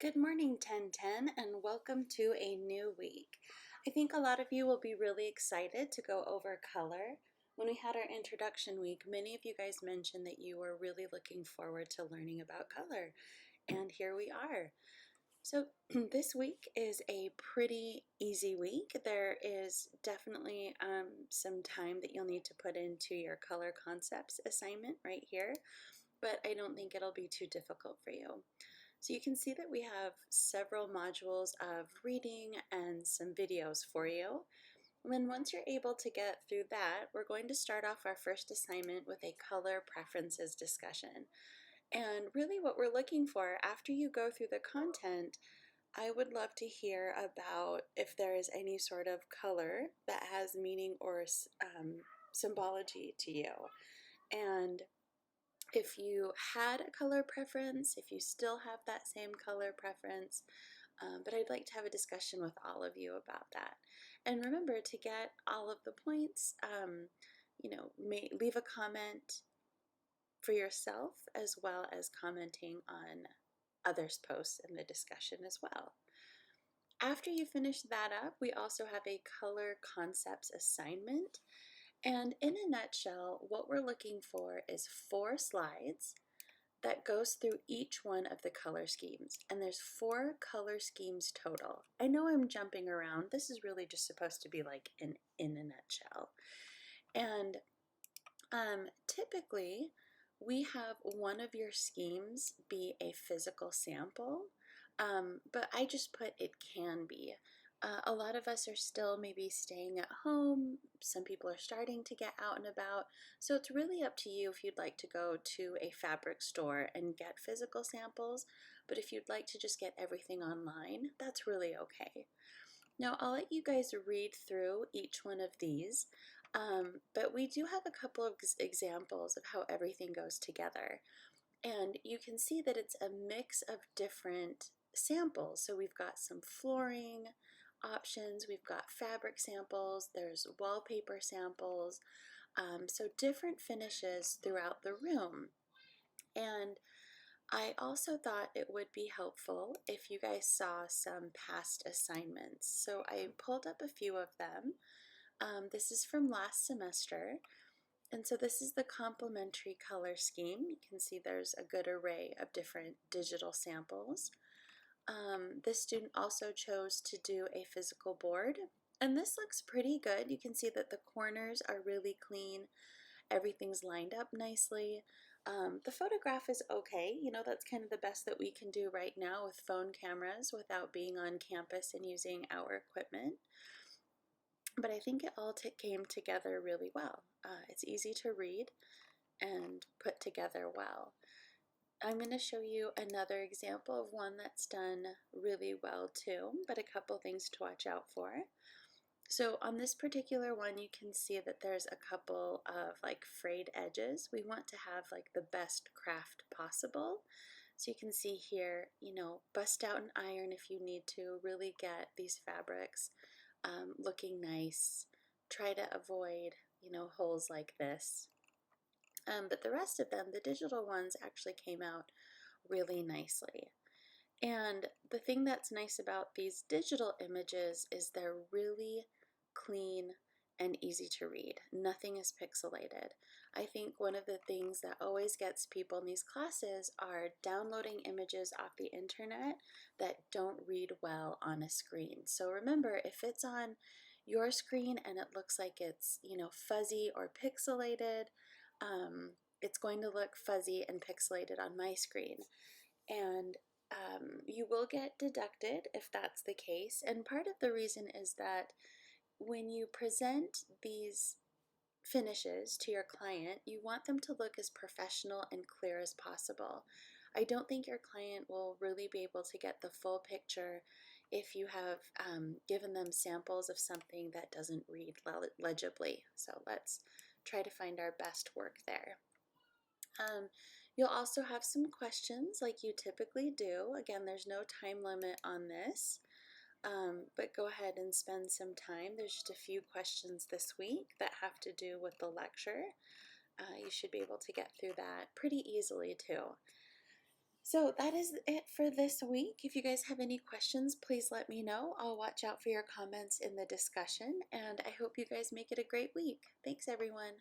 Good morning, 1010, and welcome to a new week. I think a lot of you will be really excited to go over color. When we had our introduction week, many of you guys mentioned that you were really looking forward to learning about color, and here we are. So this week is a pretty easy week. There is definitely some time that you'll need to put into your color concepts assignment right here, but I don't think it'll be too difficult for you. So you can see that we have several modules of reading and some videos for you. And then once you're able to get through that, we're going to start off our first assignment with a color preferences discussion. And really what we're looking for after you go through the content, I would love to hear about if there is any sort of color that has meaning or symbology to you. And if you had a color preference, if you still have that same color preference, but I'd like to have a discussion with all of you about that. And remember to get all of the points, leave a comment for yourself as well as commenting on others' posts in the discussion as well. After you finish that up, we also have a color concepts assignment. And in a nutshell, what we're looking for is 4 slides that goes through each one of the color schemes. And there's 4 color schemes total. I know I'm jumping around. This is really just supposed to be like in a nutshell. And typically, we have one of your schemes be a physical sample, but I just put it can be. A lot of us are still maybe staying at home. Some people are starting to get out and about. So it's really up to you if you'd like to go to a fabric store and get physical samples. But if you'd like to just get everything online, that's really okay. Now I'll let you guys read through each one of these, but we do have a couple of examples of how everything goes together. And you can see that it's a mix of different samples. So we've got some flooring options, we've got fabric samples, there's wallpaper samples, so different finishes throughout the room. And I also thought it would be helpful if you guys saw some past assignments. So I pulled up a few of them. This is from last semester. And so this is the complementary color scheme. You can see there's a good array of different digital samples. This student also chose to do a physical board. And this looks pretty good. You can see that the corners are really clean. Everything's lined up nicely. The photograph is okay. You know, that's kind of the best that we can do right now with phone cameras without being on campus and using our equipment. But I think it all came together really well. It's easy to read and put together well. I'm going to show you another example of one that's done really well too, but a couple things to watch out for. So on this particular one, you can see that there's a couple of like frayed edges. We want to have like the best craft possible. So you can see here, you know, bust out an iron if you need to, really get these fabrics looking nice. Try to avoid, you know, holes like this. But the rest of them, the digital ones, actually came out really nicely. And the thing that's nice about these digital images is they're really clean and easy to read. Nothing is pixelated. I think one of the things that always gets people in these classes are downloading images off the internet that don't read well on a screen. So remember, if it's on your screen and it looks like it's, you know, fuzzy or pixelated, it's going to look fuzzy and pixelated on my screen. And you will get deducted if that's the case. And part of the reason is that when you present these finishes to your client, you want them to look as professional and clear as possible. I don't think your client will really be able to get the full picture if you have given them samples of something that doesn't read legibly. So let's try to find our best work there. You'll also have some questions like you typically do. Again, there's no time limit on this, but go ahead and spend some time. There's just a few questions this week that have to do with the lecture. You should be able to get through that pretty easily too. So that is it for this week. If you guys have any questions, please let me know. I'll watch out for your comments in the discussion, and I hope you guys make it a great week. Thanks, everyone.